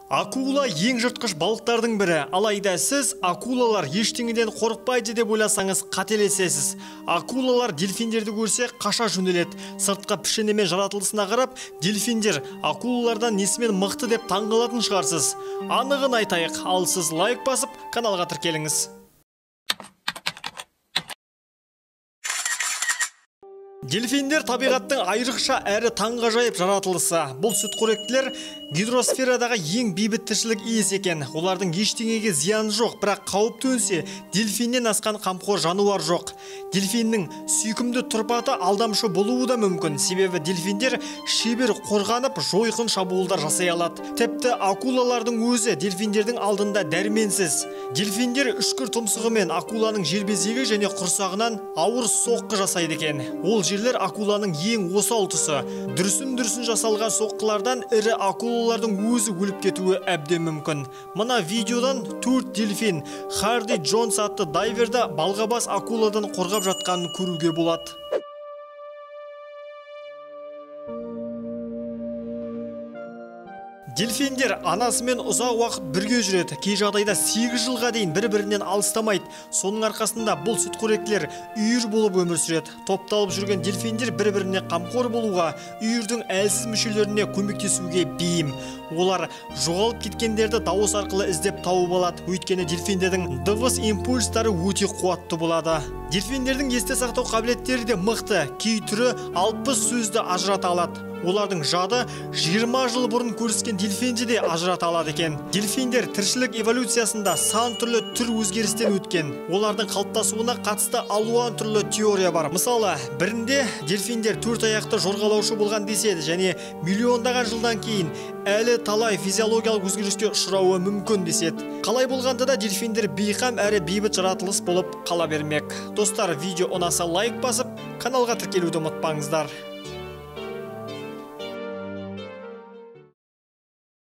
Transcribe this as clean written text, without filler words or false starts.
Акула ең жыртқыш балықтардың бірі. Алайда сіз акулалар ештеңеден қорықпайды деп ойласаңыз қателесесіз. Акулалар дельфиндерді көрсе қаша жөнеледі. Сыртқа пішіні мен жаратылысына қарап, дельфиндер акулалардан несімен мықты деп таңғалатын шығарсыз. Анығын айтайық, ал сіз лайк басып, каналға тіркеліңіз. Дельфиндер табиғаттың айрықша әрі таңғажайып жаратылысы. Бұл сүтқоректілер гидросферадағы ең бейбіт тіршілік иесі екен. Олардың ештеңеге зияны жоқ, бірақ қауіп төнсе, дельфиннен асқан қамқор жануар жоқ. Дельфиннің сүйкімді тұрпаты алдамшы болуы да мүмкін. Себебі дельфиндер шебер қорғанып, жойқын шабуылдар жасай алады. Тіпті акулалардың өзі дельфиндердің алдында дәрменсіз. Дельфиндер үшкір тұмсығымен акуланың желбезегі және құрсағынан ауыр соққы жасайды екен. Ол жерлер акуланың ең осал тұсы. Дүрсін жасалған соққылардан ірі акулалардың өзі өліп кетуі әбден мүмкін. Мына видеодан 4 дельфин Харди Джонс атты дайверді балғабас акуладан қорғап жатқанын көруге болады. Дельфиндер анасымен ұзақ уақыт бірге жүреді. Кей жағдайда 8 жылға дейін бір-бірінен алыстамайды. Соның арқасында бұл сүтқоректілер үйір болып өмір сүреді. Топталып жүрген дельфиндер бір-біріне қамқор болуға, үйірдің әлсіз мүшелеріне көмектесуге бейім. Олар жоғалып кеткендерді дауыс арқылы іздеп тауып алады. Өйткені дельфиндердің дыбыс импульстары өте қуатты болады. Дельфиндердің есте сақтау қабілеттері де мықты. Кей түрі 60 сөзді ажырата алады. Олардың жады 20 жыл бұрын көріскен дельфинді де ажырата алады екен. Дельфиндер тіршілік эволюциясында сан түрлі түр өзгерістен өткен. Олардың қалыптасуына қатысты алуан түрлі теория бар. Мысалы, бірінде дельфиндер 4 аяқты жорғалаушы болған деседі және миллиондаған жылдан кейін әлі талай физиологиялық өзгеріске ұшырауы мүмкін деседі. Қалай болғанда да дельфиндер бейқам әрі бейбіт жаратылыс болып қала бермек. Достар, видео ұнаса лайк басып, каналға тіркелуді ұмытпаңыздар.